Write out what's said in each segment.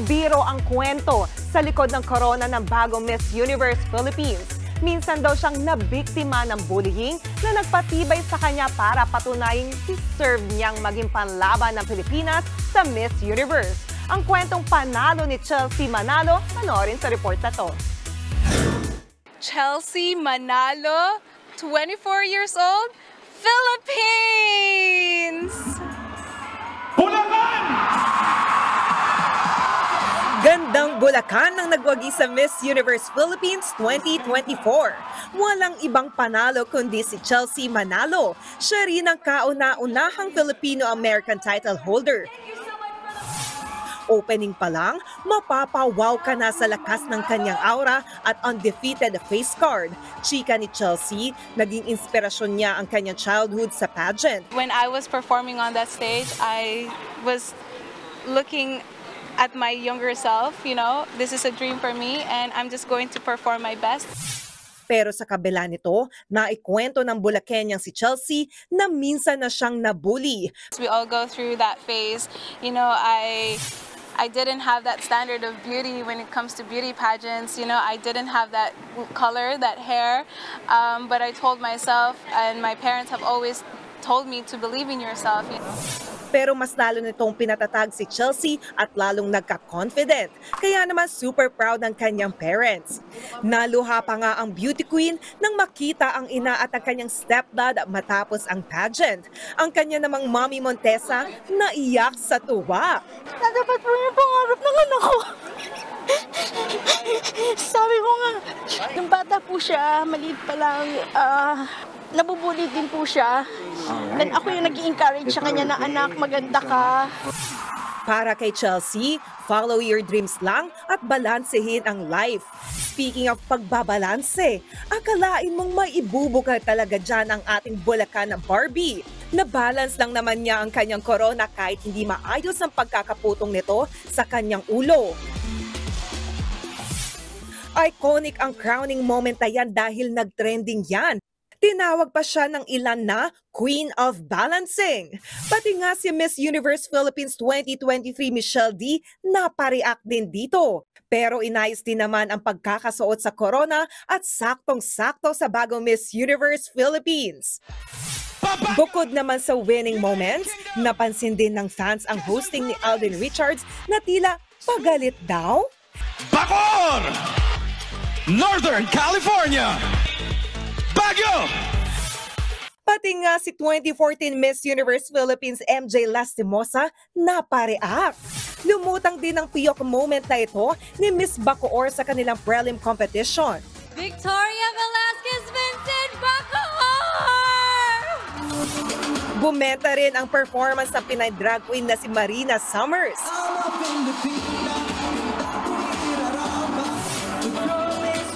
biro ang kwento sa likod ng korona ng bagong Miss Universe Philippines. Minsan daw siyang nabiktima ng bullying na nagpatibay sa kanya para patunaying deserve niyang maging panlaban ng Pilipinas sa Miss Universe. Ang kwentong panalo ni Chelsea Manalo, panoorin sa report na to. Chelsea Manalo, 24 years old, Philippines! Bulacan! Gandang Bulacan ang nagwagi sa Miss Universe Philippines 2024. Walang ibang panalo kundi si Chelsea Manalo. Siya rin ang kauna-unahang Filipino-American title holder. Opening pa lang, mapapawaw ka na sa lakas ng kanyang aura at undefeated face card. Chika ni Chelsea, naging inspirasyon niya ang kanyang childhood sa pageant. When I was performing on that stage, I was looking at my younger self, you know, this is a dream for me and I'm just going to perform my best. Pero sa kabila nito, naikwento ng Bulakenyang si Chelsea na minsan na siyang nabully. We all go through that phase. You know, I didn't have that standard of beauty when it comes to beauty pageants. You know, I didn't have that color, that hair. But I told myself, and my parents have always told me to believe in yourself. You know? Pero mas lalo nitong pinatatag si Chelsea at lalong nagka-confident. Kaya naman super proud ng kanyang parents. Naluha pa nga ang beauty queen nang makita ang ina at ang kanyang stepdad matapos ang pageant. Ang kanya namang Mommy Montesa naiyak sa tuwa. Dapat po yung pangarap ng anak ko. Sabi ko nga, nung bata po siya, maliit pa lang, nabubuli din po siya. Then ako yung nag-i-encourage sa kanya na anak, maganda ka. Para kay Chelsea, follow your dreams lang at balansehin ang life. Speaking of pagbabalanse, akalain mong may ibubuka talaga dyan ang ating Bulacan na Barbie. Na-balance lang naman niya ang kanyang corona kahit hindi maayos ang pagkakaputong nito sa kanyang ulo. Iconic ang crowning moment na yan dahil nag-trending yan. Tinawag pa siya ng ilan na Queen of Balancing. Pati nga si Miss Universe Philippines 2023 Michelle D napareact din dito. Pero inayos din naman ang pagkakasuot sa corona at saktong-sakto sa bagong Miss Universe Philippines. Bukod naman sa winning moments, napansin din ng fans ang hosting ni Alden Richards na tila pagalit daw. Bacoor! Northern California! Baguio! Pati nga si 2014 Miss Universe Philippines MJ Lastimosa napareact. Lumutang din ang piyok moment na ito ni Miss Bacoor sa kanilang prelim competition. Victoria Velasquez Vincent Bacoor! Bumenta rin ang performance ng Pinay drag queen na si Marina Summers.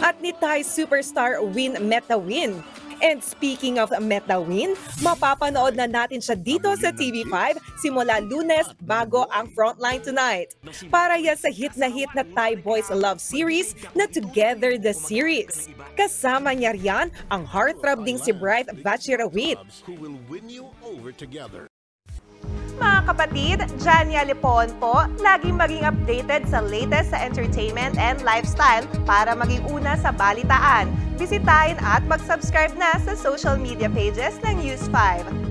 At ni Thai superstar Win Metawin. And speaking of Metawin, mapapanood na natin siya dito sa TV5 simula Lunes bago ang Frontline Tonight. Para yan sa hit na Thai Boys Love Series na Together the Series. Kasama niya riyan ang heartthrob ding si Bright Bachirawit. Mga kapatid, Jania Lipon po, laging maging updated sa latest sa entertainment and lifestyle para maging una sa balitaan. Bisitahin at mag-subscribe na sa social media pages ng News 5.